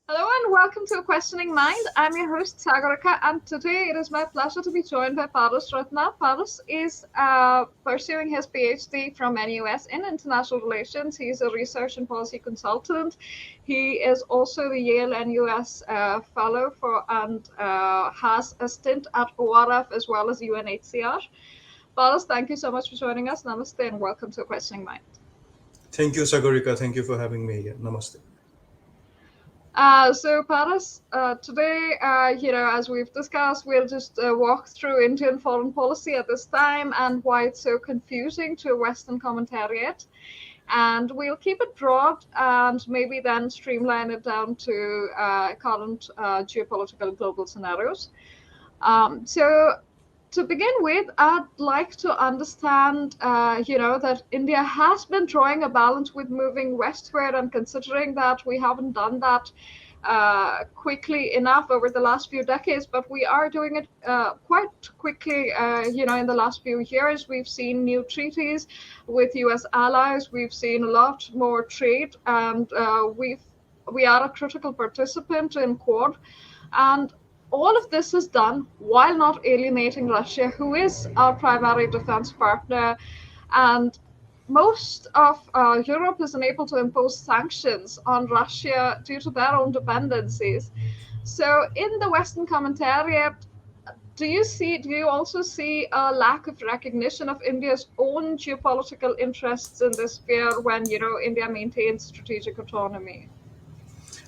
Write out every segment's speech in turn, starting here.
Hello and welcome to A Questioning Mind. I'm your host Sagarika, and today it is my pleasure to be joined by Paras Ratna. Paras is pursuing his PhD from NUS in international relations. He's a research and policy consultant. He is also the Yale NUS fellow and has a stint at ORF as well as UNHCR. Paras, thank you so much for joining us. Namaste and welcome to A Questioning Mind. Thank you, Sagarika. Thank you for having me here. Namaste. So Paras, today, as we've discussed, we'll just walk through Indian foreign policy at this time and why it's so confusing to a Western commentariat. And we'll keep it broad and maybe then streamline it down to current geopolitical global scenarios. So to begin with, I'd like to understand, that India has been drawing a balance with moving westward, and considering that we haven't done that quickly enough over the last few decades, but we are doing it quite quickly, in the last few years. We've seen new treaties with US allies, we've seen a lot more trade, and we are a critical participant in Quad. And all of this is done while not alienating Russia, who is our primary defense partner. And most of Europe is unable to impose sanctions on Russia due to their own dependencies. So, in the Western commentariat, do you also see a lack of recognition of India's own geopolitical interests in this sphere when, India maintains strategic autonomy?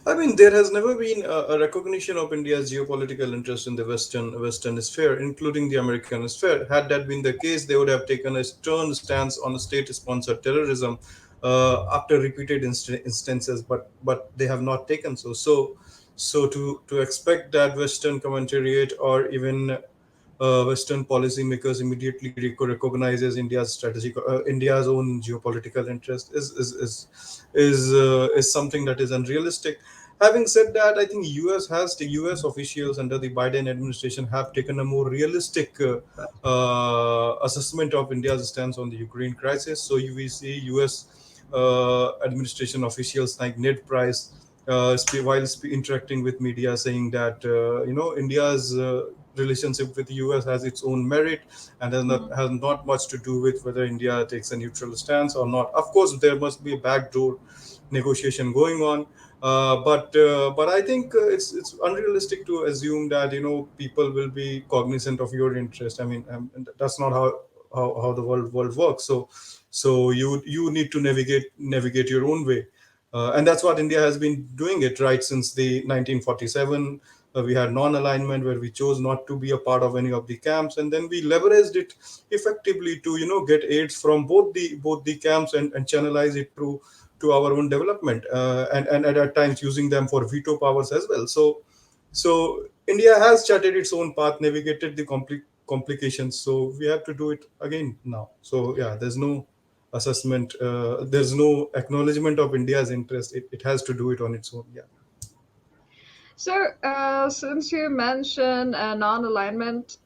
I mean, there has never been a recognition of India's geopolitical interest in the Western sphere, including the American sphere. Had that been the case, they would have taken a stern stance on state-sponsored terrorism after repeated instances, but they have not taken so. So to expect that Western commentariat or even Western policymakers immediately recognizes India's own geopolitical interest is something that is unrealistic. Having said that, I think the U.S. officials under the Biden administration have taken a more realistic assessment of India's stance on the Ukraine crisis. So we see U.S. Administration officials like Ned Price, interacting with media, saying that India's relationship with the US has its own merit and has not much to do with whether India takes a neutral stance or not. Of course, there must be a backdoor negotiation going on, but I think it's unrealistic to assume that people will be cognizant of your interest. I mean, and that's not how the world works. So you need to navigate your own way, and that's what India has been doing it right since the 1947. We had non-alignment where we chose not to be a part of any of the camps, and then we leveraged it effectively to get aids from both the camps and channelize it to our own development, and at times using them for veto powers as well. So India has charted its own path, navigated the complications. So we have to do it again now. So yeah, there's no acknowledgement of India's interest. It has to do it on its own. Yeah. So, since you mentioned non-alignment,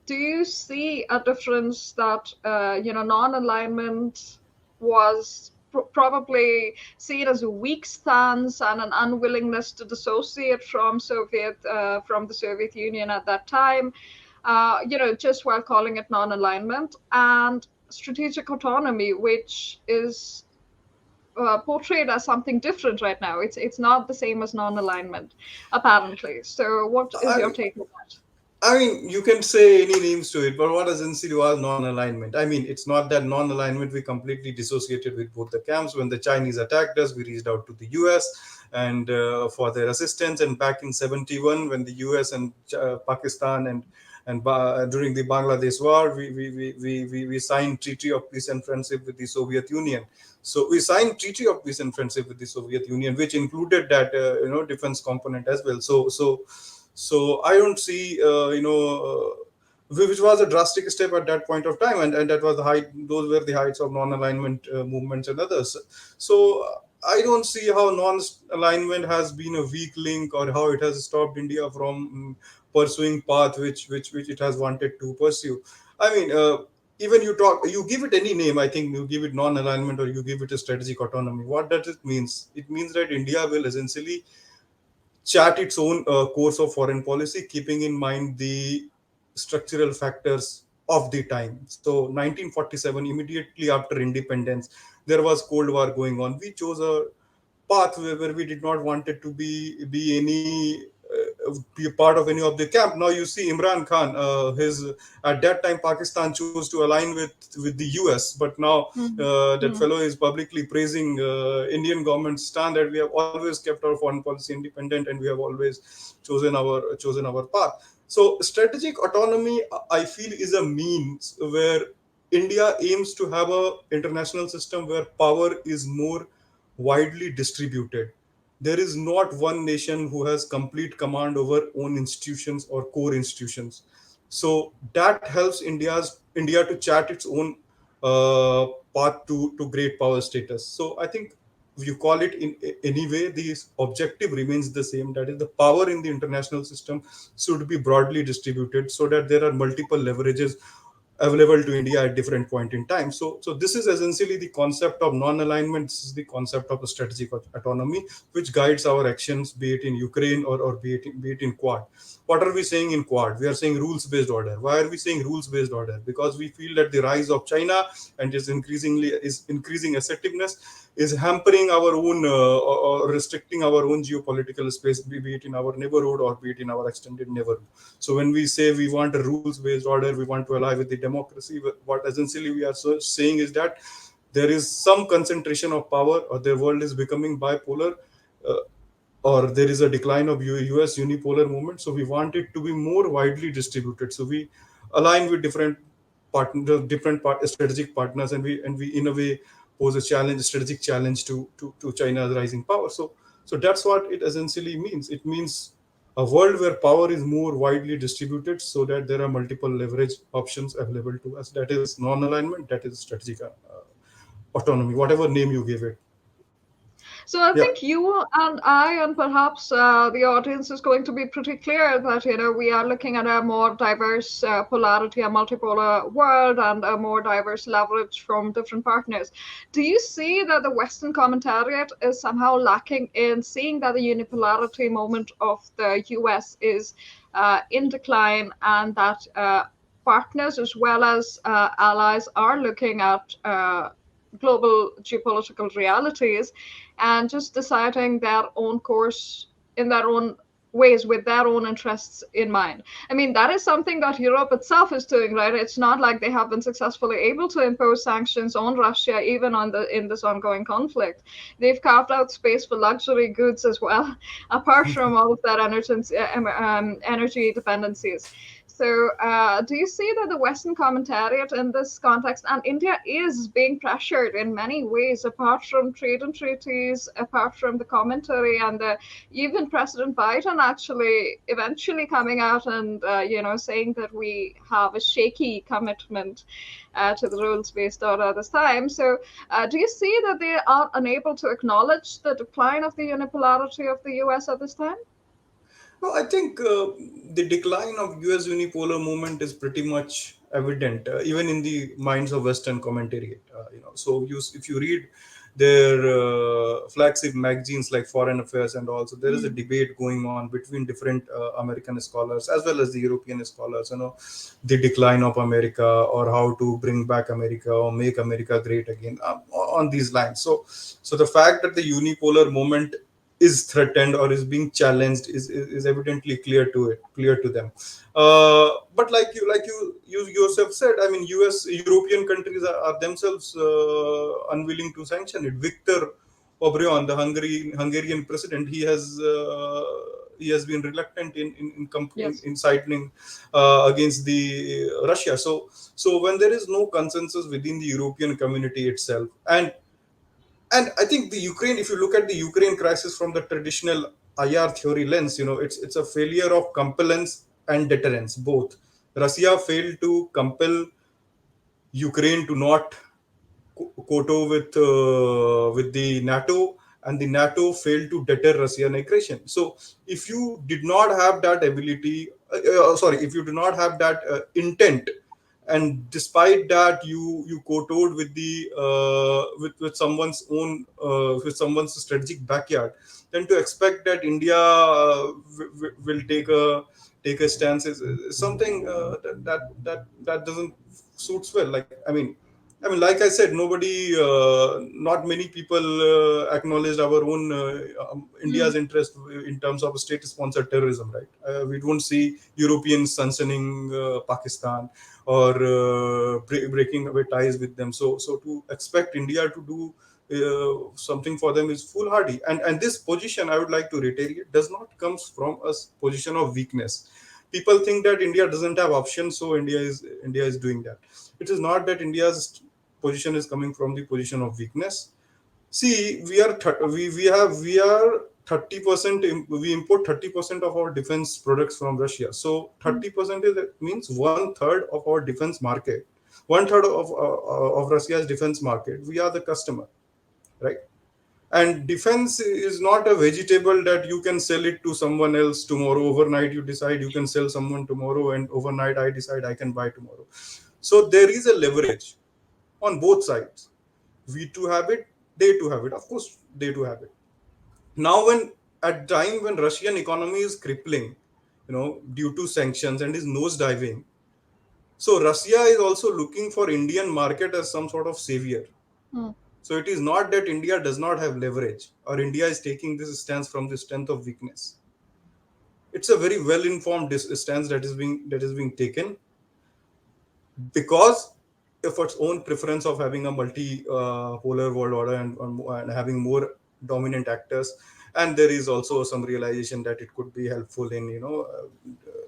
do you see a difference that non-alignment was probably seen as a weak stance and an unwillingness to dissociate from the Soviet Union at that time, just while calling it non-alignment, and strategic autonomy, which is portrayed as something different right now. It's not the same as non-alignment, apparently. So, what is your I, take on that? I mean, you can say any names to it, but what essentially was non-alignment? I mean, it's not that non-alignment. We completely dissociated with both the camps. When the Chinese attacked us, we reached out to the U.S. and for their assistance. And back in '71, when the U.S. and Pakistan and during the Bangladesh war, we signed Treaty of Peace and Friendship with the Soviet Union. So we signed Treaty of Peace and Friendship with the Soviet Union, which included that defense component as well. So I don't see which was a drastic step at that point of time, and that was the height. Those were the heights of non-alignment movements and others. So I don't see how non-alignment has been a weak link or how it has stopped India from pursuing path which it has wanted to pursue. I mean. Even you give it any name. I think you give it non-alignment or you give it a strategic autonomy. What does it means? It means that India will essentially chart its own course of foreign policy, keeping in mind the structural factors of the time. So 1947, immediately after independence, there was Cold War going on. We chose a path where we did not want it to be any be a part of any of the camp. Now you see Imran Khan, his at that time Pakistan chose to align with the US, but now Hmm. that fellow is publicly praising Indian government stand that we have always kept our foreign policy independent and we have always chosen our path. So strategic autonomy, I feel, is a means where India aims to have a international system where power is more widely distributed. There is not one nation who has complete command over own institutions or core institutions. So that helps India to chart its own uh, path to great power status. So I think if you call it in any way, the objective remains the same. That is, the power in the international system should be broadly distributed so that there are multiple leverages available to India at different point in time. So this is essentially the concept of non-alignment. This is the concept of a strategic autonomy, which guides our actions, be it in Ukraine or be it in Quad. What are we saying in Quad? We are saying rules-based order. Why are we saying rules-based order? Because we feel that the rise of China and is increasing assertiveness is hampering our own or restricting our own geopolitical space, be it in our neighborhood or be it in our extended neighborhood. So when we say we want a rules-based order, we want to ally with the democracy. What essentially we are saying is that there is some concentration of power, or the world is becoming bipolar, uh, or there is a decline of US unipolar movement. So we want it to be more widely distributed. So we align with strategic partners, and we in a way pose a strategic challenge to China's rising power. So that's what it essentially means. It means a world where power is more widely distributed so that there are multiple leverage options available to us. That is non-alignment. That is strategic autonomy, whatever name you give it. So I Yeah. think you and I, and perhaps the audience, is going to be pretty clear that we are looking at a more diverse polarity, a multipolar world, and a more diverse leverage from different partners. Do you see that the Western commentariat is somehow lacking in seeing that the unipolarity moment of the US is in decline, and that partners as well as allies are looking at global geopolitical realities and just deciding their own course in their own ways with their own interests in mind? I mean, that is something that Europe itself is doing, right? It's not like they have been successfully able to impose sanctions on Russia even on the in this ongoing conflict. They've carved out space for luxury goods as well, apart from all of their energy dependencies. So, do you see that the Western commentariat in this context, and India is being pressured in many ways, apart from trade and treaties, apart from the commentary, and even President Biden actually eventually coming out and saying that we have a shaky commitment to the rules-based order this time. So, do you see that they are unable to acknowledge the decline of the unipolarity of the U.S. at this time? No, I think the decline of US unipolar movement is pretty much evident, even in the minds of Western commentary. So if you read their flagship magazines like Foreign Affairs and also, there is a Mm. debate going on between different American scholars as well as the European scholars. The decline of America, or how to bring back America or make America great again, on these lines. So the fact that the unipolar movement is threatened or is being challenged is evidently clear to them. But like you yourself said, I mean, European countries are themselves unwilling to sanction it. Victor Orbán, the Hungarian president, he has been reluctant Yes. in signing against the Russia. So when there is no consensus within the European community itself, and I think the Ukraine, if you look at the Ukraine crisis from the traditional IR theory lens, it's a failure of compellence and deterrence both. Russia failed to compel Ukraine to not kowtow with the NATO, and the NATO failed to deter Russian aggression. So if you did not have that ability, sorry, if you do not have that intent and despite that you kowtowed with the with someone's own with someone's strategic backyard, then to expect that India will take a stance is something that doesn't suits well. Like I mean, like I said, nobody, not many people acknowledged our own Mm. India's interest in terms of state-sponsored terrorism, right? We don't see Europeans sanctioning Pakistan or breaking away ties with them. So to expect India to do something for them is foolhardy. And this position, I would like to reiterate, does not comes from a position of weakness. People think that India doesn't have options, so India is doing that. It is not that India's position is coming from the position of weakness. See, we are 30%. We import 30% of our defense products from Russia. So Mm. 30% means one third of our defense market, one third of Russia's defense market. We are the customer, right? And defense is not a vegetable that you can sell it to someone else tomorrow. Overnight, you decide you can sell someone tomorrow, and overnight, I decide I can buy tomorrow. So there is a leverage on both sides. We too have it, they too have it. Of course, they too have it. Now, when at time when Russian economy is crippling, due to sanctions and is nosediving, so Russia is also looking for Indian market as some sort of savior. Mm. So it is not that India does not have leverage or India is taking this stance from the strength of weakness. It's a very well informed stance that is being taken because of its own preference of having a multi polar world order and having more dominant actors. And there is also some realization that it could be helpful in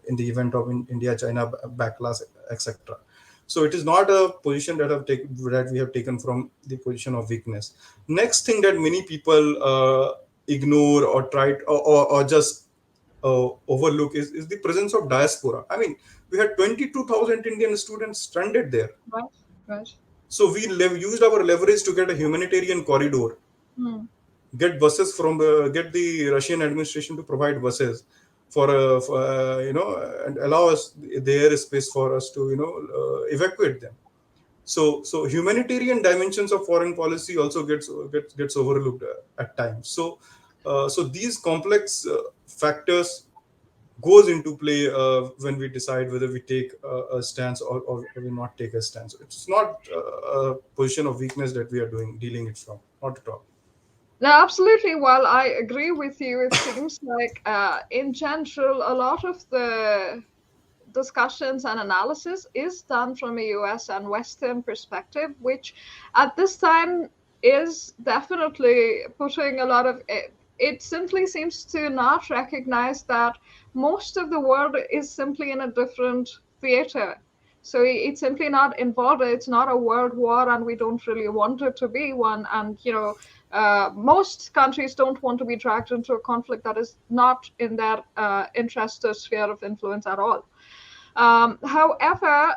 in the event of India China backlash, etc. So it is not a position that we have taken from the position of weakness. Next thing that many people ignore or or just overlook is the presence of diaspora. I mean, we had 22,000 Indian students stranded there. Right. Right. So we used our leverage to get a humanitarian corridor, Mm. get buses get the Russian administration to provide buses and allow us the airspace for us to evacuate them. So humanitarian dimensions of foreign policy also gets overlooked at times. So these complex factors goes into play when we decide whether we take a stance or we not take a stance. It's not a position of weakness that we are dealing it from, not at all. No, absolutely. Well, I agree with you. It seems like, in general, a lot of the discussions and analysis is done from a US and Western perspective, which at this time is definitely putting a lot of it. It simply seems to not recognize that most of the world is simply in a different theater. So it's simply not involved. It's not a world war, and we don't really want it to be one. And most countries don't want to be dragged into a conflict that is not in their interest or sphere of influence at all. However,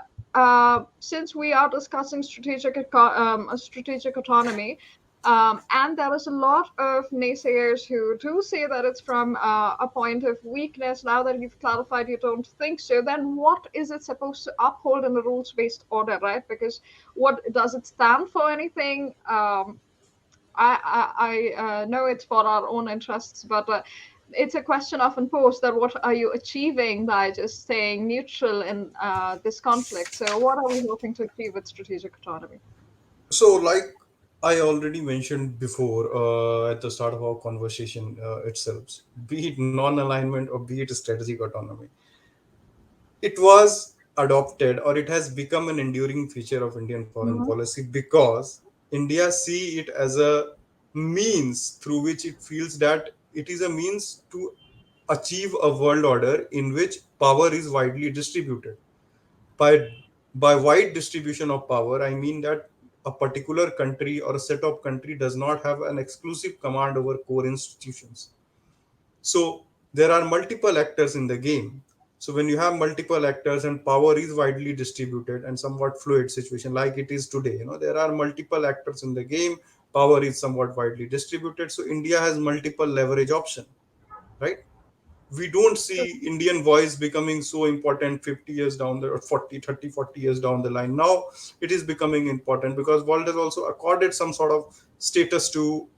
since we are discussing strategic autonomy, and there is a lot of naysayers who do say that it's from a point of weakness. Now that you've clarified you don't think so, then what is it supposed to uphold in the rules-based order, right? Because what does it stand for anything? I know it's for our own interests, but it's a question often posed that what are you achieving by just staying neutral in this conflict? So, what are we hoping to achieve with strategic autonomy? So, like I already mentioned before at the start of our conversation itself, be it non-alignment or be it strategic autonomy, it was adopted or it has become an enduring feature of Indian foreign Mhm. policy because India see it as a means through which it feels that it is a means to achieve a world order in which power is widely distributed. By wide distribution of power, I mean that a particular country or a set of country does not have an exclusive command over core institutions. So there are multiple actors in the game. So when you have multiple actors and power is widely distributed and somewhat fluid situation like it is today, there are multiple actors in the game. Power is somewhat widely distributed. So India has multiple leverage option, right? We don't see Indian voice becoming so important 50 years down the, or 40, 30, 40 years down the line. Now it is becoming important because world has also accorded some sort of status to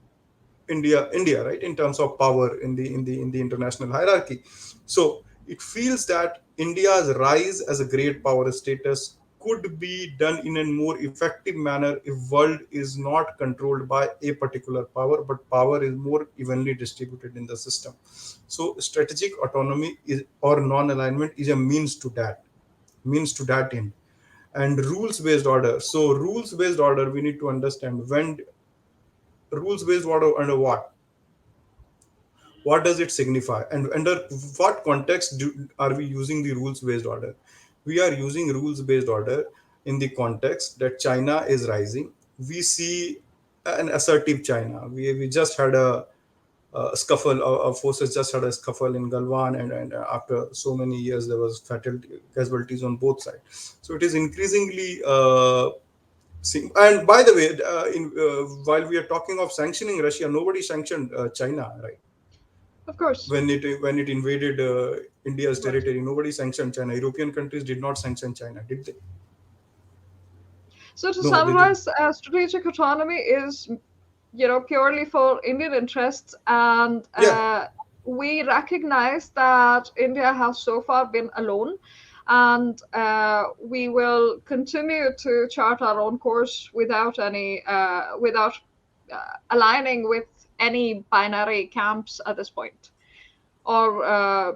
India, right, in terms of power in the international hierarchy. So it feels that India's rise as a great power status could be done in a more effective manner if world is not controlled by a particular power, but power is more evenly distributed in the system. So strategic autonomy is, or non-alignment is a means to that end. And rules based order, so rules based order, we need to understand when rules based order under what does it signify, and under what context are we using the rules based order? We are using rules based order in the context that China is rising. We see an assertive China. We just had a scuffle. Our forces just had a scuffle in Galwan, and after so many years there was fatality casualties on both sides. So it is increasingly and by the way, while we are talking of sanctioning Russia, nobody sanctioned China, right? Of course. When it invaded India's Right. territory, nobody sanctioned China. European countries did not sanction China, did they? So to No, they didn't. summarize, strategic autonomy is, purely for Indian interests, and Yeah, we recognize that India has so far been alone, and we will continue to chart our own course without aligning with any binary camps at this point. Or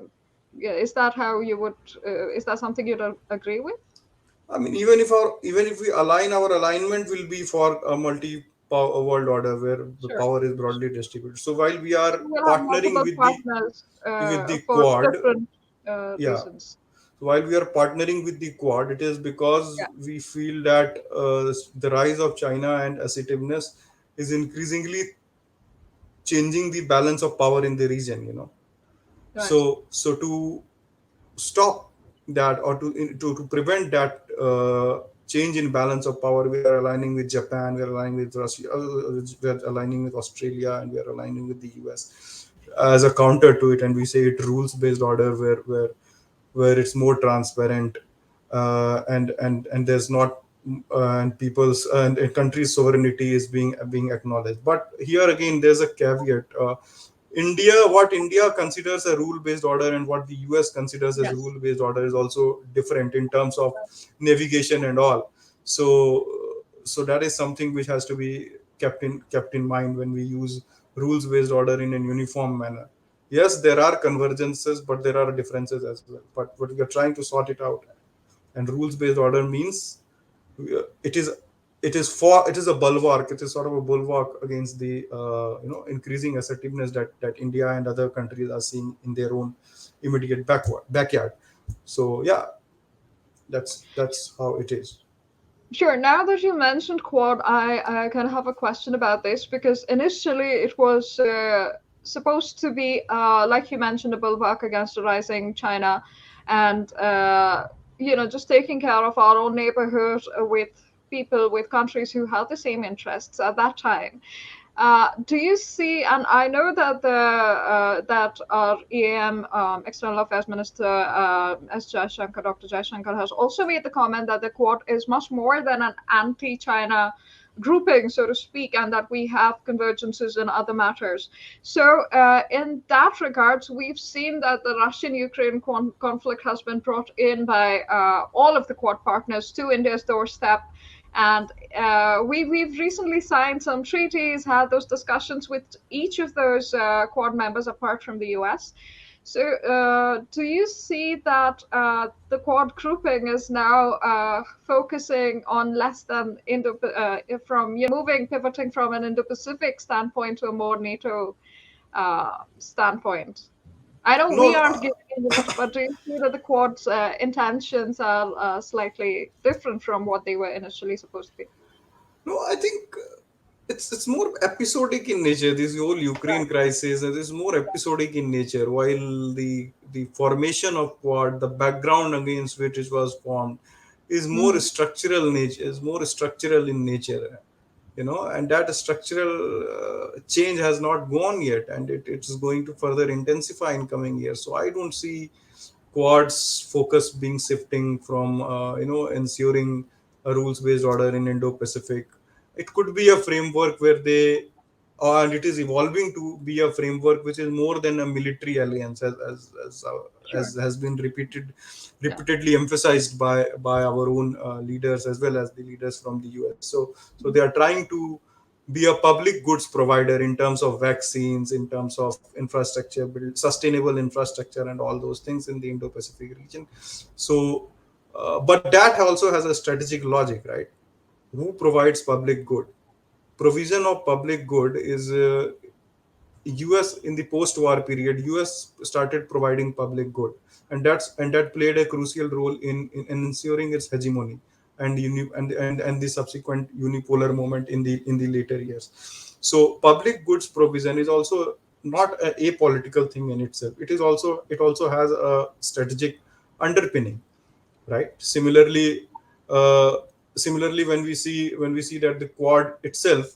yeah, is that how you would? Is that something you'd agree with? I mean, even if we align, our alignment will be for a multi world order where the Sure. power is broadly distributed. So while we are We'll have partnering multiple partners with the for Quad, different yeah. reasons. So while we are partnering with the Quad, it is Yeah. because we feel that the rise of China and assertiveness is increasingly changing the balance of power in the region. Right. So to stop that, or to prevent that change in balance of power, we are aligning with Japan, we are aligning with Russia, we are aligning with Australia, and we are aligning with the US as a counter to it. And we say it rules based order, where it's more transparent, and there's not and people's and countries' sovereignty is being acknowledged. But here again, there's a caveat. What India considers a rule-based order and what the US considers as a Yes. rule-based order is also different in terms of navigation and all. So that is something which has to be kept in mind when we use rules-based order in a uniform manner. Yes, there are convergences, but there are differences as well. But we are trying to sort it out. And rules-based order means it is it is a bulwark. It is sort of a bulwark against the increasing assertiveness that India and other countries are seeing in their own immediate backyard. So yeah, that's how it is. Sure. Now that you mentioned Quad, I kind of have a question about this because initially it was supposed to be, like you mentioned, a bulwark against the rising China, and just taking care of our own neighborhood with people with countries who had the same interests at that time. Do you see, and I know that that our EAM External Affairs Minister S. Jaishankar, Dr. Jaishankar, has also made the comment that the Quad is much more than an anti-China grouping, so to speak, and that we have convergences in other matters. So, in that regards, we've seen that the Russian-Ukraine conflict has been brought in by all of the Quad partners to India's doorstep, and we've recently signed some treaties, had those discussions with each of those Quad members apart from the US. So, do you see that the Quad grouping is now focusing on less than from moving, pivoting from an Indo-Pacific standpoint to a more NATO standpoint? I know No, we no, aren't giving in much, but do you see that the Quad's intentions are slightly different from what they were initially supposed to be? no. I think it's more episodic in nature. This whole Ukraine Right. crisis is more episodic in nature. While the formation of Quad, the background against which it was formed, is more Hmm. structural nature. Is more structural in nature. and that structural change has not gone yet, and it's going to further intensify in coming years. So I don't see Quad's focus being shifting from ensuring a rules based order in Indo-Pacific. It could be a framework where they and it is evolving to be a framework which is more than a military alliance, Sure. as has been Yeah. repeatedly emphasized by our own leaders as well as the leaders from the US. So they are trying to be a public goods provider in terms of vaccines, in terms of infrastructure, build sustainable infrastructure, and all those things in the Indo-Pacific region. So, but that also has a strategic logic, right? Who provides public good? Provision of public good is US in the post-war period. US started providing public good, and that played a crucial role in ensuring its hegemony and the subsequent unipolar moment in the later years. So public goods provision is also not a apolitical thing in itself. It also has a strategic underpinning, right? Uh, Similarly, when we see that the Quad itself,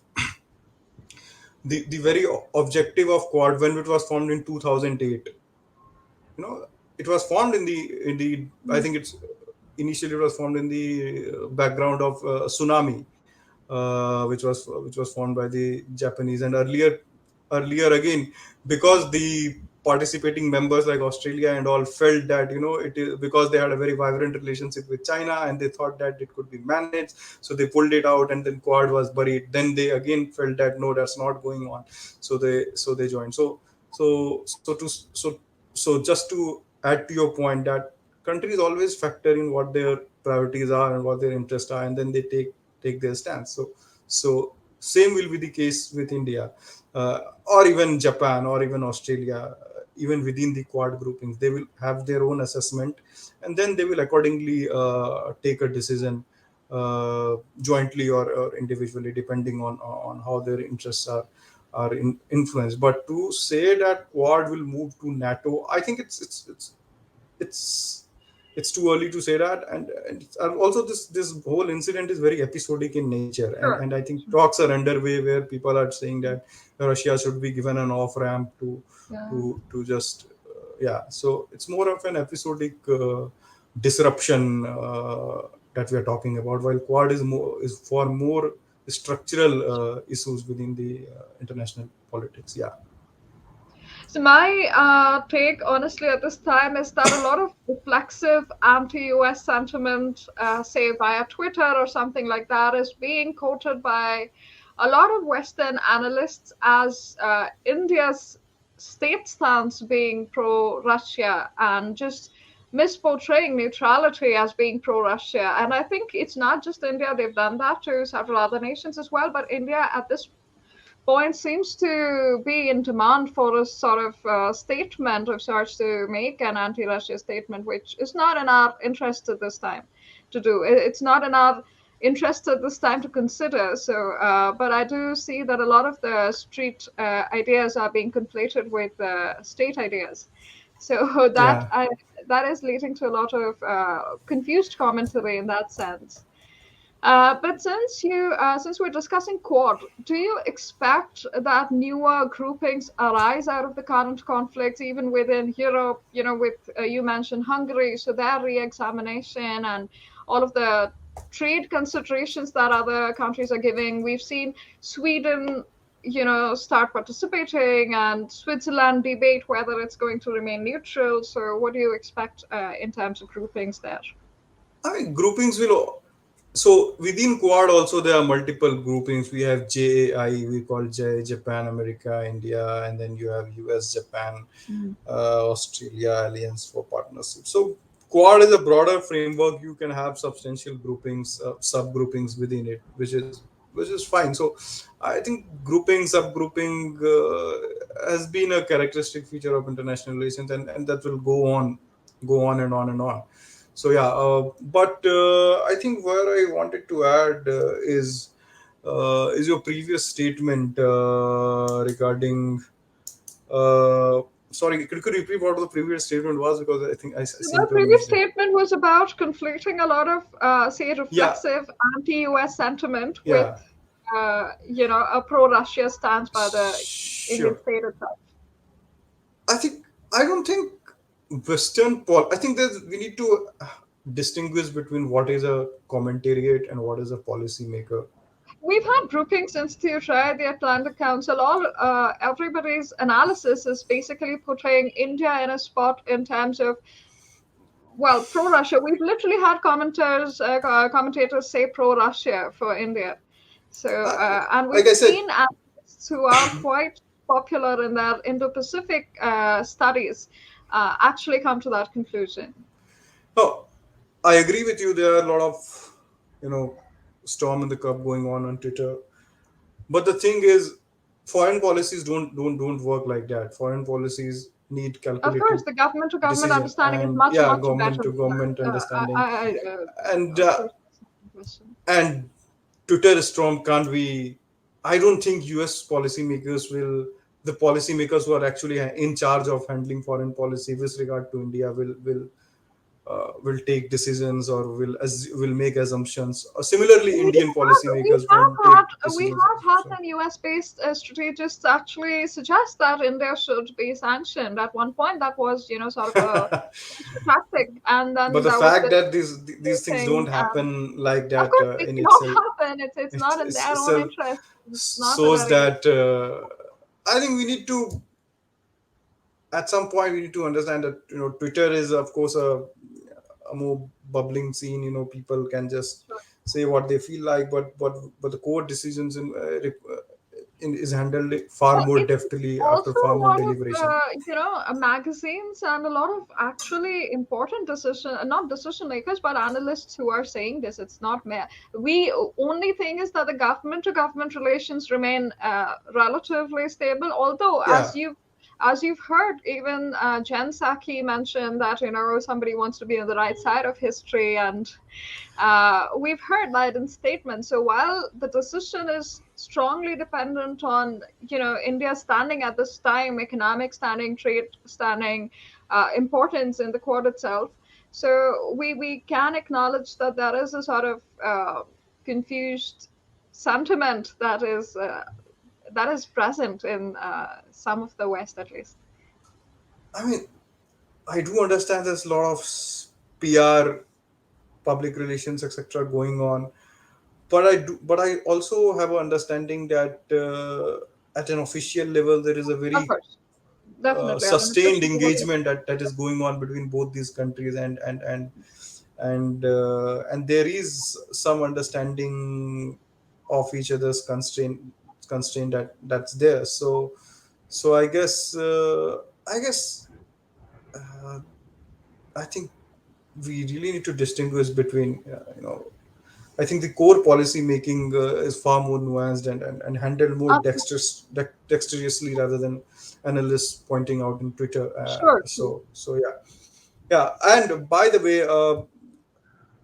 the very objective of Quad when it was formed in 2008, you know it was formed in the I Mm. think it's initially it was formed in the background of tsunami, which was formed by the Japanese, and earlier again, because the participating members like Australia and all felt that it is because they had a very vibrant relationship with China, and they thought that it could be managed, so they pulled it out, and then Quad was buried. Then they again felt that no, that's not going on, so they joined. So just to add to your point, that countries always factor in what their priorities are and what their interests are, and then they take their stance. So same will be the case with India, or even Japan, or even Australia. Even within the Quad groupings, they will have their own assessment, and then they will accordingly take a decision, jointly or individually, depending on how their interests are influenced. But to say that Quad will move to NATO, I think it's it's too early to say that. And also, this whole incident is very episodic in nature, and Sure. I think talks are underway where people are saying that Russia should be given an off ramp Yeah. to just yeah. So it's more of an episodic disruption that we are talking about, while Quad is for more structural issues within the international politics. Yeah. So my take, honestly, at this time is that a lot of reflexive anti-US sentiment, say via Twitter or something like that, is being quoted by a lot of Western analysts as India's state stance being pro-Russia and just misportraying neutrality as being pro-Russia. And I think it's not just India; they've done that to several other nations as well. But India, at this point, seems to be in demand for a sort of statement of sorts, to make an anti-Russia statement, which is not in our interest at this time to do. It's not in our interest at this time to consider. So, but I do see that a lot of the street ideas are being conflated with state ideas. So that Yeah. that is leading to a lot of confused commentary in that sense. But since we're discussing Quad, do you expect that newer groupings arise out of the current conflicts, even within Europe? With you mentioned Hungary, so their re-examination and all of the trade considerations that other countries are giving. We've seen Sweden, start participating, and Switzerland debate whether it's going to remain neutral. So, what do you expect in terms of groupings there? I mean, groupings will. So within Quad also there are multiple groupings. We have JAI, we call Japan, America, India, and then you have US, Japan, Mm. Australia Alliance for Partnership. So Quad is a broader framework. You can have substantial groupings, subgroupings within it, which is fine. So I think grouping, subgrouping has been a characteristic feature of international relations, and that will go on and on and on. So yeah, but I think where I wanted to add is your previous statement regarding. Uh, Sorry, could you repeat what the previous statement was, because I think I So my seem to have previous missed it. statement was about conflating a lot of, say, Yeah, reflexive anti-US sentiment with yeah. a pro-Russia stance by the Indian Sure. state itself. I think I don't think I think that we need to distinguish between what is a commentariat and what is a policymaker. We've had groupings institute, right? The Atlantic Council. All everybody's analysis is basically portraying India in a spot in terms of, well, pro-Russia. We've literally had commentators say pro-Russia for India. So, Uh, and like we've I said, seen analysts who are quite popular in their Indo-Pacific studies actually come to that conclusion. no, I agree with you. There are a lot of, you know, storm in the cup going on Twitter. But the thing is, foreign policies don't work like that. Foreign policies need Of course, calculated the government-to-government decision understanding is and, much, yeah, much government better. to government understanding. And Of course, that's not the question. and Twitter storm can't be. I don't think U.S. policymakers will. The policymakers who are actually in charge of handling foreign policy with regard to India will take decisions or will make assumptions. Similarly, Indian policymakers won't take We decisions. have had So, some US-based strategists actually suggest that India should be sanctioned. At one point, that was, sort of a tactic, and but then the there was fact this that these things don't thing. happen like Of that course, they in cannot itself, happen. It's not in their own itself interest. It's not a shows very that I think we need to at some point we need to understand that Twitter is of course a more bubbling scene. People can just say what they feel like, but the core decisions is handled far well, more it's deftly after also far a more lot of deliberation. magazines and a lot of actually important not decision makers, but analysts who are saying this. It's not me. We only thing is that the government to government relations remain relatively stable. Although, Yeah, as you've heard, even Jen Psaki mentioned that somebody wants to be on the right side of history, and we've heard that in statements. So while the decision is strongly dependent on, India's standing at this time, economic standing, trade standing, importance in the Quad itself, so we can acknowledge that there is a sort of confused sentiment that is present in some of the West, at least. I mean, I do understand there's a lot of PR, public relations, etc., going on, but I also have an understanding that at an official level there is a Of very course, definitely, at an sustained official level, engagement that is going on between both these countries, and there is some understanding of each other's constraint that's there. So I guess uh, I think we really need to distinguish between I think the core policy making is far more nuanced and handled more absolutely. dexterously rather than analysts pointing out in Twitter. Sure, sure. So yeah, yeah. And by the way,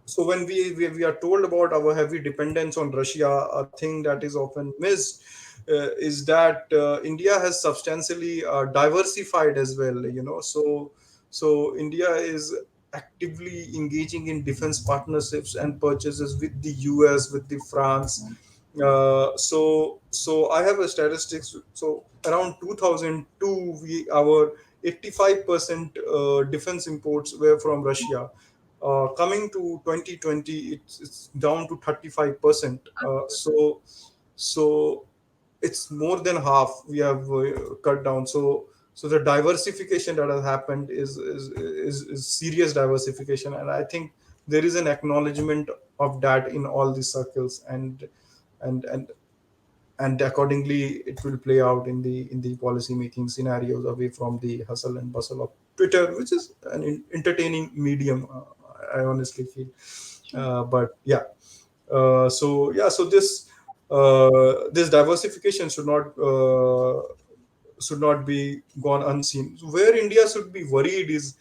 so when we are told about our heavy dependence on Russia, a thing that is often missed is that India has substantially diversified as well. So India is actively engaging in defense partnerships and purchases with the US, with the France. So I have a statistics. So around 2002, we our 85% defense imports were from Russia. Coming to 2020, it's down to 35%. So it's more than half we have cut down. So the diversification that has happened is serious diversification, and I think there is an acknowledgement of that in all these circles, and and and accordingly it will play out in the policy making scenarios away from the hustle and bustle of Twitter, which is an entertaining medium. I honestly feel, Sure. but yeah. So this diversification should not be gone unseen. So where India should be worried is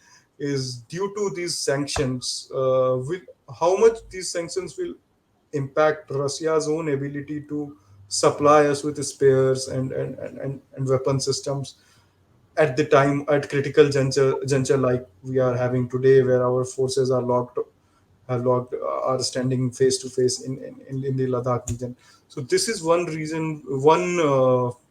due to these sanctions. How much these sanctions will impact Russia's own ability to supply us with spares and weapon systems at the time, at critical juncture like we are having today, where our forces are locked, have logged are standing face to face in the Ladakh region. So this is one reason, one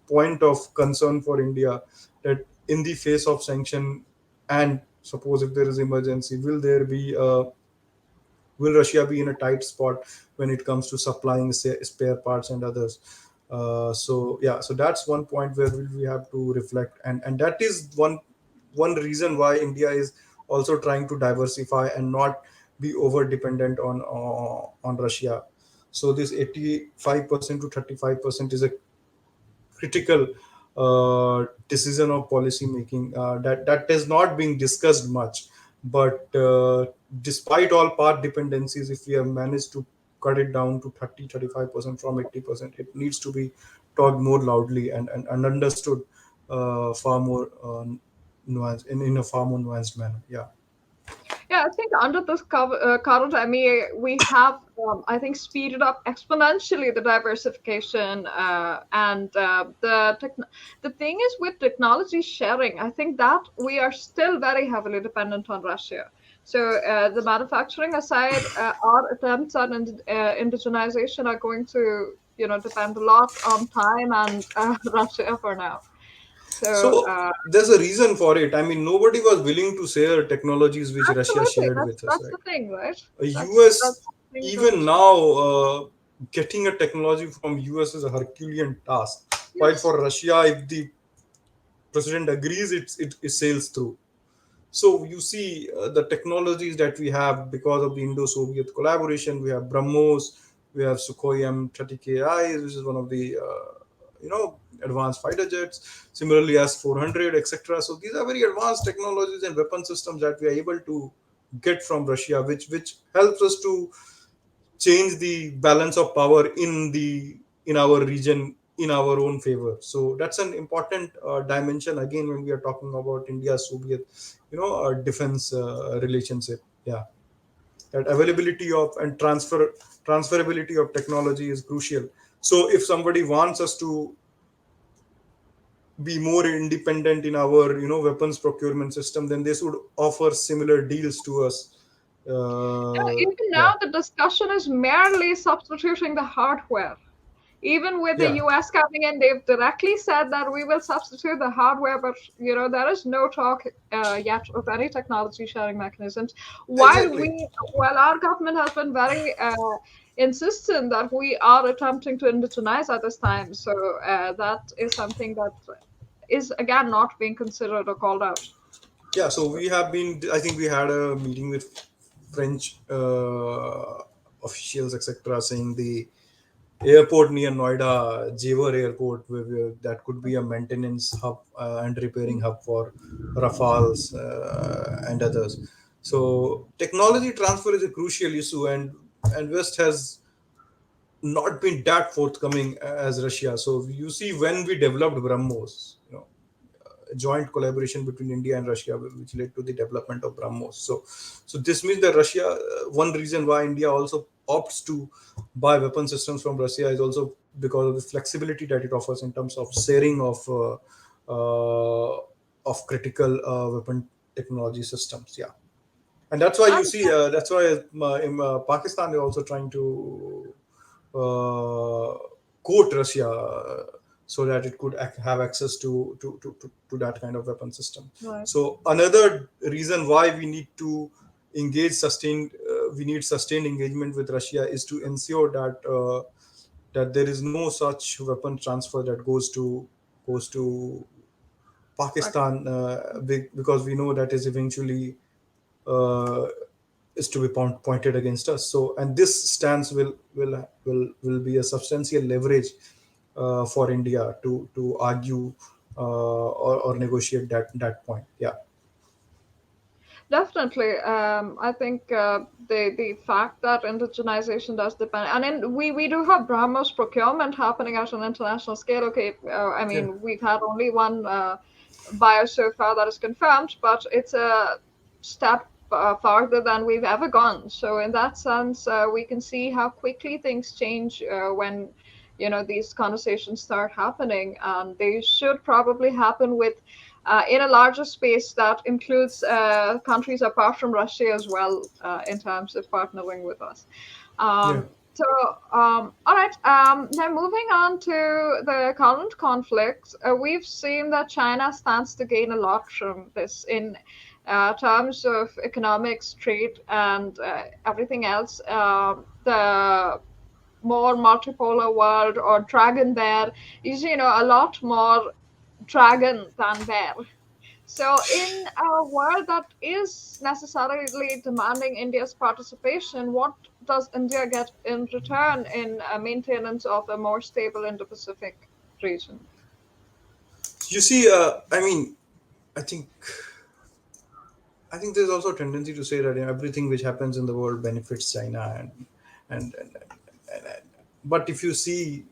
point of concern for India, that in the face of sanction, and suppose if there is emergency, will Russia be in a tight spot when it comes to supplying spare parts and others? So yeah, so that's one point where we have to reflect, and that is one reason why India is also trying to diversify and not be over dependent on Russia. So this 85% to 35% is a critical decision of policy making that is not being discussed much. But despite all part dependencies, if we have managed to cut it down to 30-35% from 80%, it needs to be talked more loudly and understood far more in a far more nuanced manner. Yeah. Yeah, I think under this current MEA, we have, I think, speeded up exponentially the diversification and the thing is with technology sharing, I think that we are still very heavily dependent on Russia. So the manufacturing aside, our attempts at indigenization are going to, depend a lot on time and Russia for now. So So there's a reason for it. I mean, nobody was willing to share technologies which Russia absolutely, shared that's with us, that's the right? thing, right? That's US, something even that now, getting a technology from US is a Herculean task. While yes. for Russia, if the president agrees, it sails through. So you see the technologies that we have because of the Indo-Soviet collaboration. We have BrahMos, we have Sukhoi M30KI, which is one of the advanced fighter jets. Similarly, S-400, etc. So these are very advanced technologies and weapon systems that we are able to get from Russia, which helps us to change the balance of power in our region in our own favor. So that's an important dimension again when we are talking about India Soviet defense relationship. Yeah, that availability of and transferability of technology is crucial. So if somebody wants us to be more independent in our weapons procurement system, then they should offer similar deals to us. Even Yeah. now, the discussion is merely substituting the hardware. Even with the Yeah, US coming in, they've directly said that we will substitute the hardware, but there is no talk yet of any technology sharing mechanisms. exactly. While our government has been very insistent that we are attempting to indigenize at this time, so that is something that is again not being considered or called out. Yeah, so So we have been. I think we had a meeting with French officials, etc., saying the airport near Noida, Jewar Airport, that could be a maintenance hub and repairing hub for Rafales and others. So technology transfer is a crucial issue, and West has not been that forthcoming as Russia. So you see, when we developed BrahMos, joint collaboration between India and Russia, which led to the development of BrahMos. So this means that Russia, one reason why India also opts to buy weapon systems from Russia is also because of the flexibility that it offers in terms of sharing of critical weapon technology systems. Yeah, and that's why you and see, that's why Pakistan is also trying to uh, court Russia so that it could have access to that kind of weapon system. right. So another reason why we need sustained engagement with Russia is to ensure that there is no such weapon transfer that goes to Pakistan, because we know that is eventually uh, is to be pointed against us. So, and this stance will be a substantial leverage for India to argue or negotiate that point. Yeah, Definitely. I think the fact that indigenization does depend, and then we do have BrahMos procurement happening at an international scale. Okay, I yeah, mean we've had only one buyer so far that is confirmed, but it's a step farther than we've ever gone. So in that sense, we can see how quickly things change when these conversations start happening, and they should probably happen with in a larger space that includes countries apart from Russia as well in terms of partnering with us. Yeah. All right. Now, moving on to the current conflict, we've seen that China stands to gain a lot from this in terms of economics, trade, and everything else. The more multipolar world or dragon there is, a lot more dragon than bear. So, in a world that is necessarily demanding India's participation, what does India get in return in maintenance of a more stable Indo-Pacific region? You see, I think I think there's also a tendency to say that everything which happens in the world benefits China, and but if you see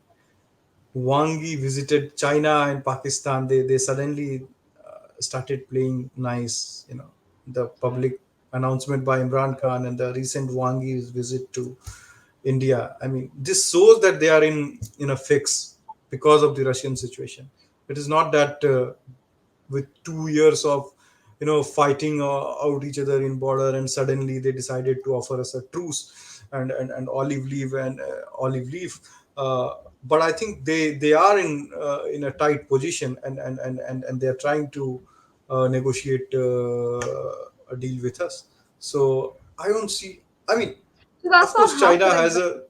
Wang Yi visited China and Pakistan, they suddenly started playing nice. The public announcement by Imran Khan and the recent Wang Yi's visit to India. I mean, this shows that they are in a fix because of the Russian situation. It is not that with 2 years of fighting out each other in border, and suddenly they decided to offer us a truce and olive leaf. But I think they are in a tight position, and they are trying to negotiate a deal with us. So I don't see. I mean, So that's of not course, China happening. has a. There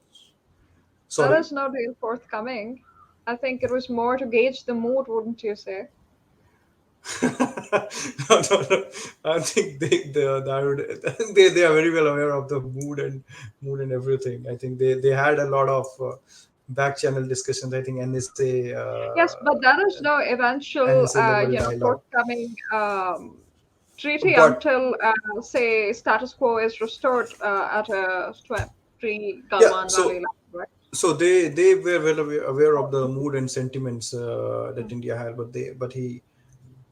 Sorry. is no deal forthcoming. I think it was more to gauge the mood, wouldn't you say? No, no, no. I think I think they are very well aware of the mood and everything. I think they had a lot of back channel discussions. I think Yes, but there is no eventual, NSA level dialogue. forthcoming treaty But until, say, status quo is restored at a yeah, pre-Galwan Valley so level, right? they were well aware of the mood and sentiments that India had, but he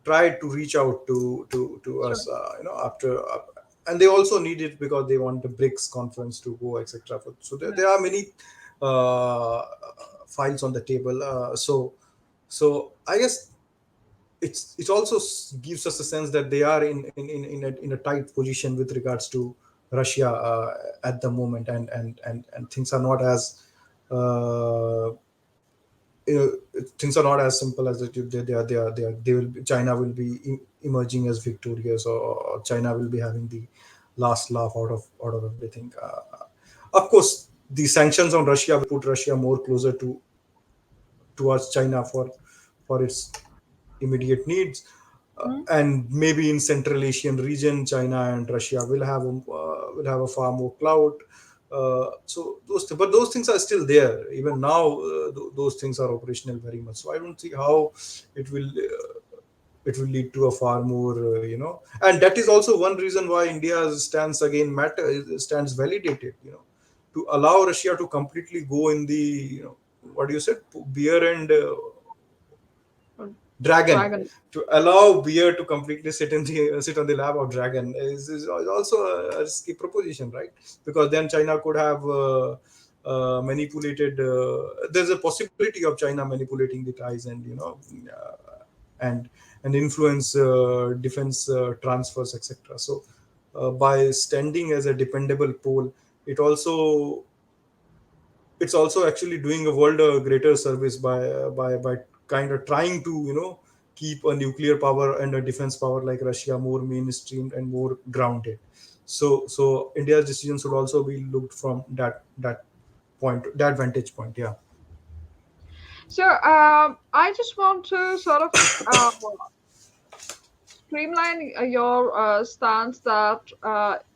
tried to reach out to Sure. us, after, and they also need it because they want the BRICS conference to go, etc. So Yeah. there are many uh, files on the table. So I guess it also gives us a sense that they are in a tight position with regards to Russia at the moment, and things are not as uh, things are not as simple as that. They will be, China will be emerging as victorious, or China will be having the last laugh out of everything. Of course, the sanctions on Russia will put Russia more closer towards China for its immediate needs. Mhm. And maybe in Central Asian region, China and Russia will have a far more clout. So but those things are still there. Even now, those things are operational very much. So I don't see how it will lead to a far more, and that is also one reason why India's stance again stands validated. To allow Russia to completely go in the, what you said, beer and Or dragon, Dragon. to allow beer to completely sit on the lap of dragon is also a risky proposition, right? Because then China could have manipulated. There's a possibility of China manipulating the ties, and and influence defense transfers, etc. So by standing as a dependable pole, it also it's also actually doing a world a greater service by kind of trying to keep a nuclear power and a defense power like Russia more mainstreamed and more grounded. So India's decision should also be looked from that vantage point. Yeah. So I just want to sort of streamline your stance that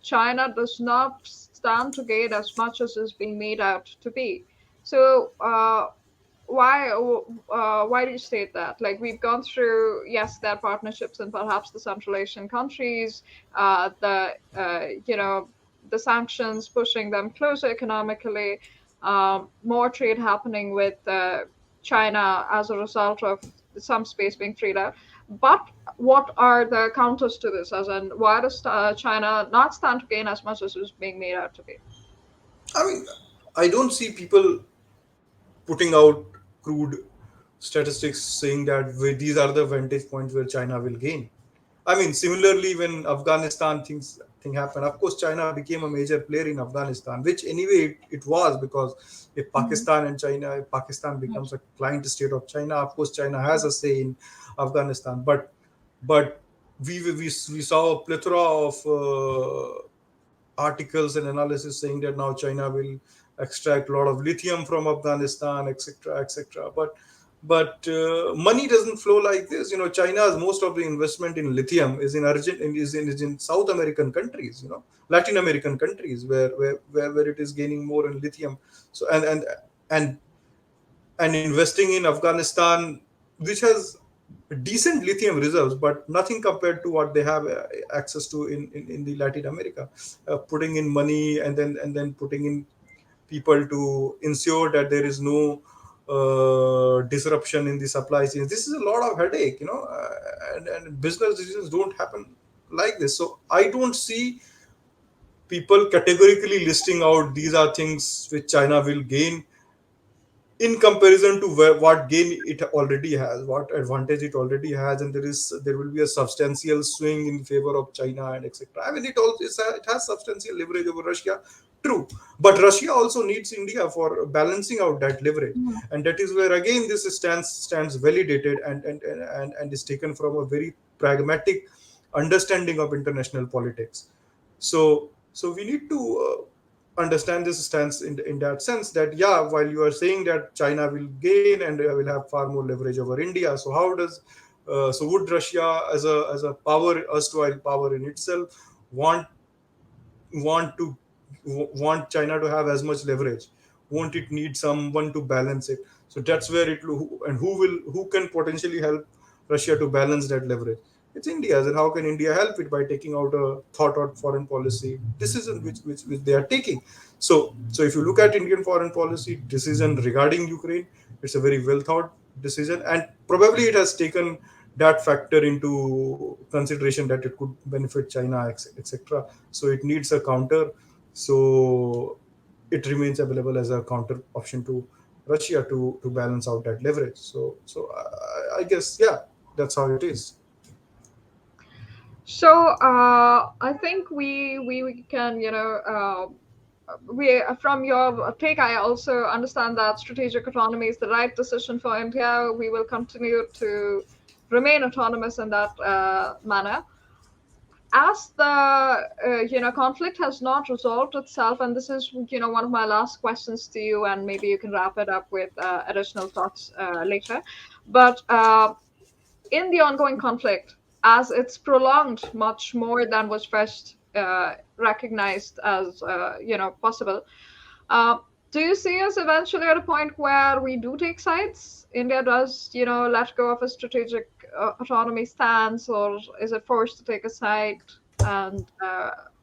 China does not stand to gain as much as is being made out to be. So why do you state that? Like we've gone through, yes, there are partnerships in perhaps the Central Asian countries, the sanctions pushing them closer economically, more trade happening with China as a result of some space being freed out. But what are the counters to this? As in, why does China not stand to gain as much as is being made out to be? I mean, I don't see people putting out crude statistics saying that these are the vantage points where China will gain. I mean, similarly, when Afghanistan thing happened, of course, China became a major player in Afghanistan, which anyway it was, because if Mhm. Pakistan Right. becomes a client state of China, of course, China has a say in Afghanistan. But we saw a plethora of articles and analysis saying that now China will extract a lot of lithium from Afghanistan, etc., etc. But money doesn't flow like this. China's most of the investment in lithium is in is in South American countries, Latin American countries, where it is gaining more in lithium. So and and investing in Afghanistan, which has decent lithium reserves, but nothing compared to what they have access to in the Latin America. Putting in money and then putting in people to ensure that there is no disruption in the supply chains. This is a lot of headache, and business decisions don't happen like this. So I don't see people categorically listing out these are things which China will gain in comparison to what gain it already has, what advantage it already has, and there will be a substantial swing in favor of China and etc. I mean, it has substantial leverage over Russia, true, but Russia also needs India for balancing out that leverage, Mhm. and that is where again this stands validated and is taken from a very pragmatic understanding of international politics. So we need to understand this stance in that sense, that yeah, while you are saying that China will gain and will have far more leverage over India, so how does so would Russia as a power, erstwhile power in itself, want want to want China to have as much leverage? Won't it need someone to balance it? So that's where and who can potentially help Russia to balance that leverage? It's India. And how can India help it? By taking out a thought out foreign policy decision which they are taking. So if you look at Indian foreign policy decision regarding Ukraine, it's a very well thought decision, and probably it has taken that factor into consideration, that it could benefit China, etc. So it needs a counter. So it remains available as a counter option to Russia to balance out that leverage. So I guess, yeah, that's how it is. So I think we can, we from your take, I also understand that strategic autonomy is the right decision for India. We will continue to remain autonomous in that manner. As the conflict has not resolved itself, and this is one of my last questions to you, and maybe you can wrap it up with additional thoughts later. But in the ongoing conflict, as it's prolonged much more than was first recognized as possible, uh, do you see us eventually at a point where we do take sides? India does, let go of a strategic autonomy stance, or is it forced to take a side? And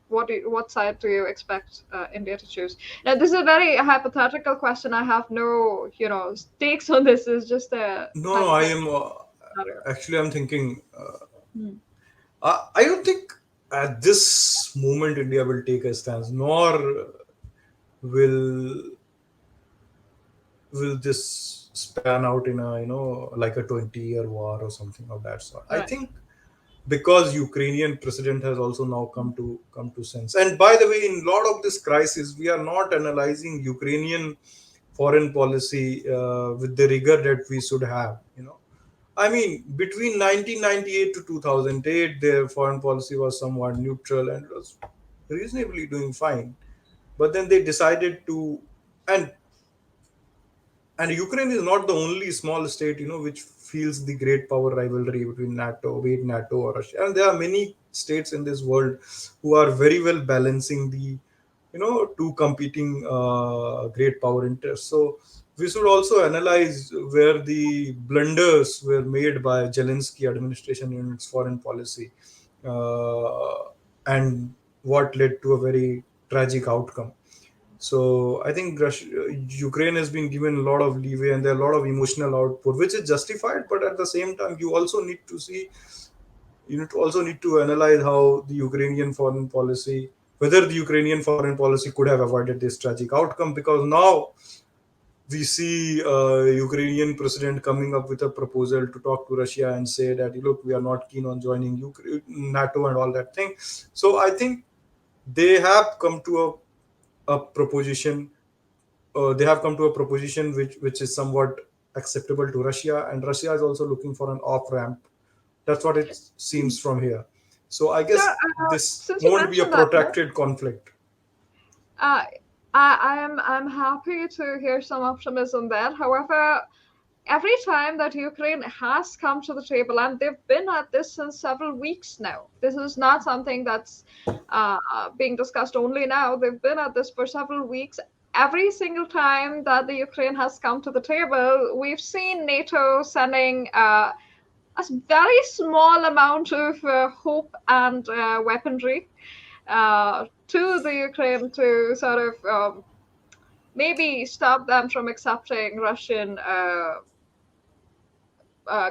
what side do you expect India to choose? Now, this is a very hypothetical question. I have no, stakes on this. It's just a No, I hypothetical am scenario. actually I'm thinking. Hmm. I don't think at this moment India will take a stance, nor will this span out in a like a 20-year war or something of that sort. I Right. think because Ukrainian president has also now come to sense. And by the way, in a lot of this crisis, we are not analyzing Ukrainian foreign policy with the rigor that we should have. I mean, between 1998 to 2008, their foreign policy was somewhat neutral and was reasonably doing fine. But then they decided to, and Ukraine is not the only small state, which feels the great power rivalry between NATO, be it NATO or Russia. And there are many states in this world who are very well balancing the, two competing great power interests. So we should also analyze where the blunders were made by Zelensky administration in its foreign policy, uh, and what led to a very tragic outcome. So I think Ukraine has been given a lot of leeway, and there are a lot of emotional output, which is justified. But at the same time, you also need to analyze how the Ukrainian foreign policy, whether the Ukrainian foreign policy could have avoided this tragic outcome, because now we see Ukrainian president coming up with a proposal to talk to Russia and say that look, we are not keen on joining NATO and all that thing. So I think they have come to a proposition. They have come to a proposition which is somewhat acceptable to Russia, and Russia is also looking for an off ramp. That's what it seems from here. So I So, guess this since you won't be a mentioned that, no, protracted conflict. uh, I'm happy to hear some optimism there. However, every time that Ukraine has come to the table, and they've been at this since several weeks now. This is not something that's being discussed only now. They've been at this for several weeks. Every single time that the Ukraine has come to the table, we've seen NATO sending a very small amount of hope and weaponry to the Ukraine to sort of maybe stop them from accepting Russian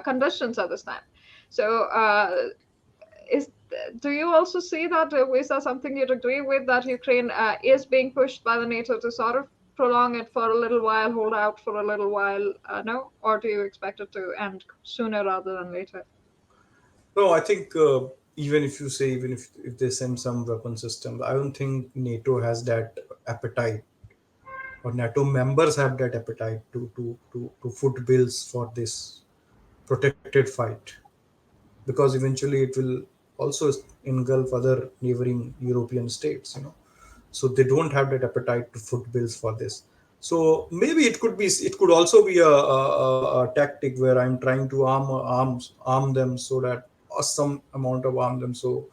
conditions at this time. So, is do you also see that? Is that something you'd agree with, that Ukraine is being pushed by the NATO to sort of prolong it for a little while, hold out for a little while? No, or do you expect it to end sooner rather than later? No, I think even if you say even if they send some weapon systems, I don't think NATO has that appetite, or NATO members have that appetite to foot bills for this protected fight, because eventually it will also engulf other neighboring European states. So they don't have that appetite to foot bills for this. So maybe it could also be a tactic where I'm trying to arm them, so that, or some amount of arm them, so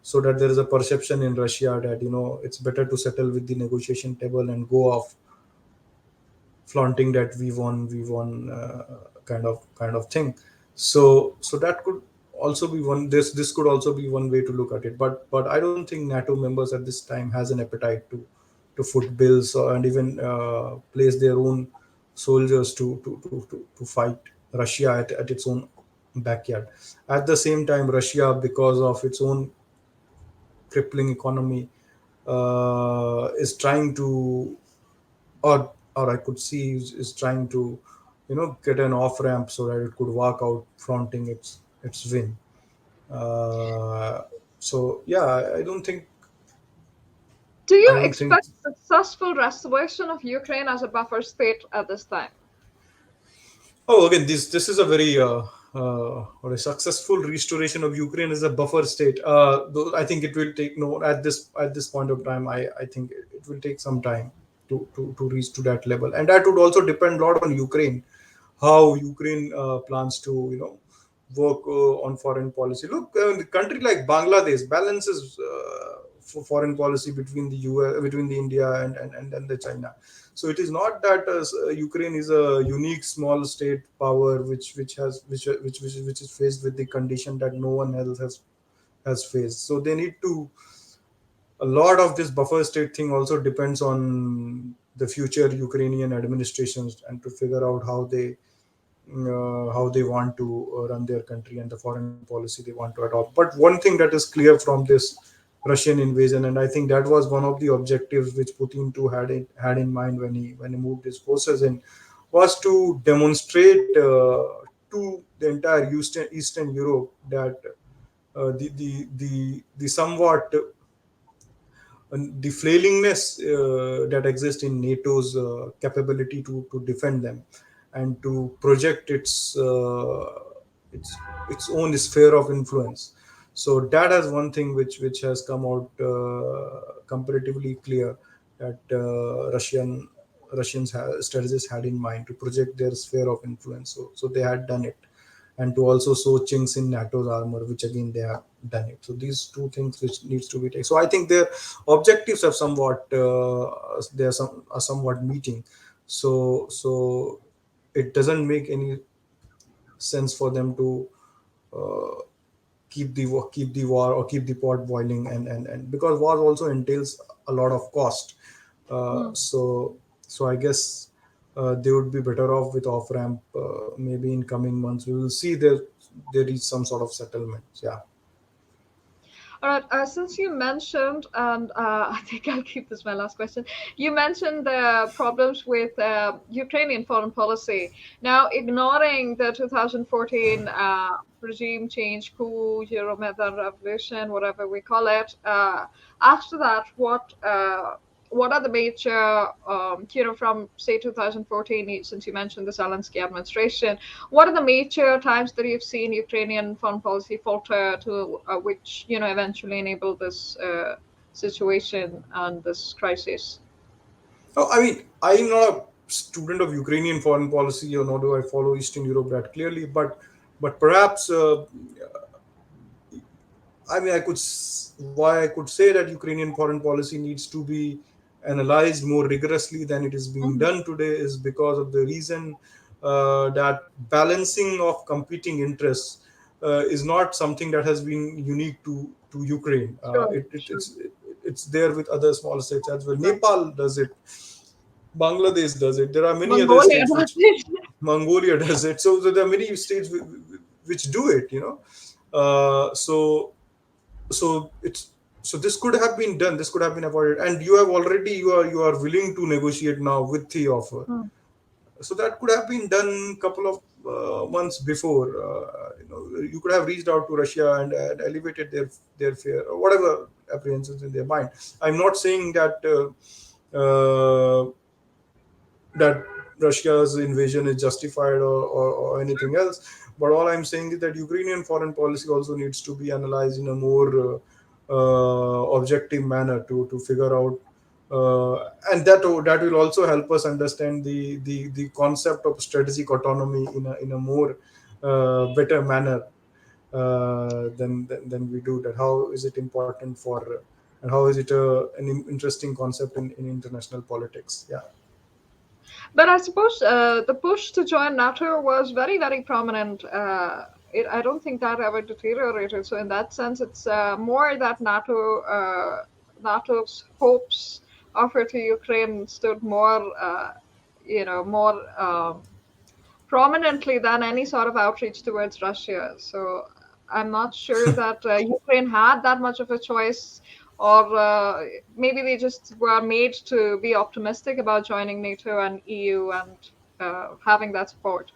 that there is a perception in Russia that it's better to settle with the negotiation table and go off flaunting that we won, kind of thing. So that could also be one, this could also be one way to look at it, but I don't think NATO members at this time has an appetite to foot bills, and even place their own soldiers to fight Russia at its own backyard. At the same time, Russia, because of its own crippling economy, is trying to, or I could see is trying to, get an off ramp so that it could walk out flaunting its win. Uh, so yeah, Do I you don't think. expect successful restoration of Ukraine as a buffer state at this time? Oh, again, this is a very or a successful restoration of Ukraine as a buffer state. Though I think it will take, no, at this point of time. I think it will take some time to reach to that level, and that would also depend a lot on Ukraine, how Ukraine plans to work on foreign policy. Look, the country like Bangladesh balances for foreign policy between the US, between the India and the China. So it is not that Ukraine is a unique small state power which is faced with the condition that no one else has faced. So they need to, a lot of this buffer state thing also depends on the future Ukrainian administrations, and to figure out how they want to run their country and the foreign policy they want to adopt. But one thing that is clear from this Russian invasion, and I think that was one of the objectives which Putin too had in mind when he moved his forces in, was to demonstrate to the entire Eastern Europe that the somewhat the flailingness that exists in NATO's capability to defend them and to project its its own sphere of influence. So that is one thing which has come out comparatively clear, that strategists had in mind to project their sphere of influence. So they had done it, and to also show chinks in NATO's armor, which again they have done it. So these two things which needs to be taken. So I think their objectives have somewhat are somewhat meeting. So it doesn't make any sense for them to uh, keep the war or keep the pot boiling, and because war also entails a lot of cost. Hmm. So I guess they would be better off with off ramp. Maybe in coming months we will see there is some sort of settlement. Yeah. All right. Since you mentioned, and I think I'll keep this my last question. You mentioned the problems with Ukrainian foreign policy. Now, ignoring the 2014 regime change, coup, Euromaidan revolution, whatever we call it. After that, what are the major, from say 2014, since you mentioned the Zelensky administration, what are the major times that you've seen Ukrainian foreign policy falter to which eventually enabled this situation and this crisis? Oh, I mean, I'm not a student of Ukrainian foreign policy, or nor do I follow Eastern Europe that clearly. But perhaps, I mean, why I could say that Ukrainian foreign policy needs to be analyzed more rigorously than it is being Mhm. done today is because of the reason that balancing of competing interests is not something that has been unique to Ukraine. Sure, sure. It's there with other small states as well. Right. Nepal does it. Bangladesh does it. There are many other Mongolia, states that's which it. Mongolia does it. So there are many states which do it. So it's so this could have been done. This could have been avoided, and you are willing to negotiate now with the offer. Hmm. So that could have been done couple of months before. You could have reached out to Russia and elevated their fear or whatever apprehensions in their mind. I'm not saying that Russia's invasion is justified or anything else. But all I'm saying is that Ukrainian foreign policy also needs to be analyzed in a more objective manner to figure out, and that will also help us understand the concept of strategic autonomy in a more better manner than we do. That how is it important for, and how is it an interesting concept in international politics? Yeah. But I suppose the push to join NATO was very, very prominent. I don't think that ever deteriorated. So in that sense, it's more that NATO's hopes offered to Ukraine stood more prominently than any sort of outreach towards Russia. So I'm not sure that Ukraine had that much of a choice, or maybe they just were made to be optimistic about joining NATO and EU and having that support.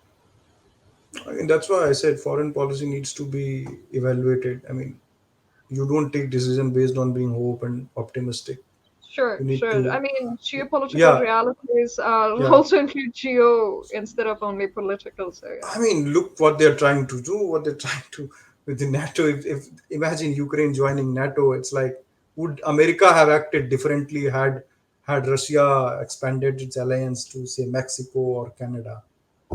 I mean, that's why I said foreign policy needs to be evaluated. I mean, you don't take decision based on being hope and optimistic. Sure, You need sure. I to, mean, geopolitical yeah, realities yeah. also include geo instead of only political. So yeah. I mean, look what they're trying to do. What they're trying to with the NATO. If imagine Ukraine joining NATO, it's like, would America have acted differently had Russia expanded its alliance to say Mexico or Canada?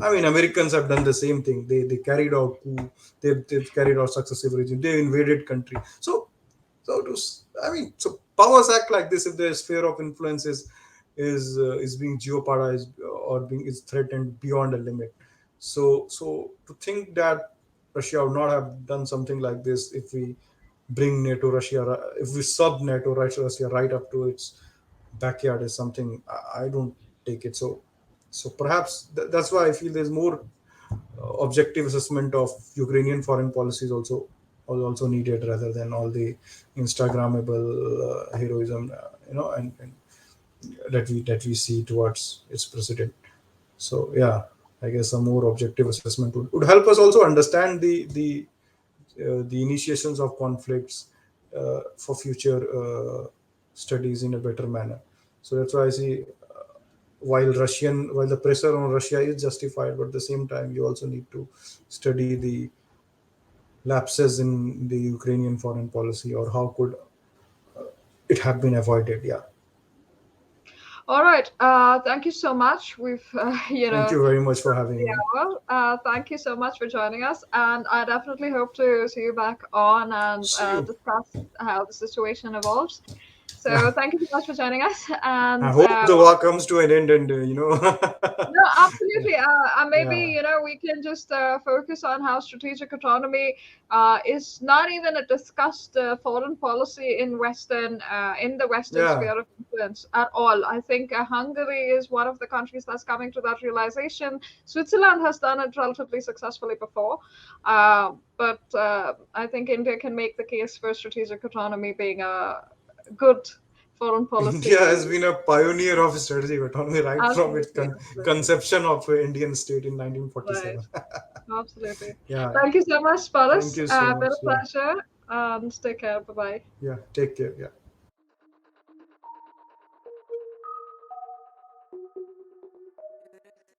I mean, Americans have done the same thing. They carried out coup. They've carried out successive regime. They invaded country. I mean, so powers act like this if their sphere of influence is being jeopardized or being is threatened beyond a limit. So to think that Russia would not have done something like this if we bring NATO Russia, if we sub NATO Russia right up to its backyard is something I don't take it. So perhaps that's why I feel there's more objective assessment of Ukrainian foreign policy is also needed rather than all the Instagrammable heroism, and that we see towards its president. So yeah, I guess a more objective assessment would help us also understand the initiations of conflicts for future studies in a better manner. So that's why I see while the pressure on Russia is justified, but at the same time you also need to study the lapses in the Ukrainian foreign policy, or how could it have been avoided. Yeah. All right. Thank you so much. We've, Thank you very much for having the me. hour. Thank you so much for joining us, and I definitely hope to see you back on and See you. discuss how the situation evolves. So thank you so much for joining us. I And hope the war comes to an end, and no, absolutely. Maybe, yeah, we can just focus on how strategic autonomy is not even a discussed foreign policy in the Western yeah. sphere of influence at all. I think Hungary is one of the countries that's coming to that realization. Switzerland has done it relatively successfully before, but I think India can make the case for strategic autonomy being a good foreign India policy. has been a pioneer of strategic autonomy right from its Absolutely, absolutely. conception of Indian state in Right. 1947. Absolutely. Yeah, Thank you so much, thank Paras. you so Been much. a Yeah, pleasure. And take care. Bye bye. yeah. Take care. Yeah.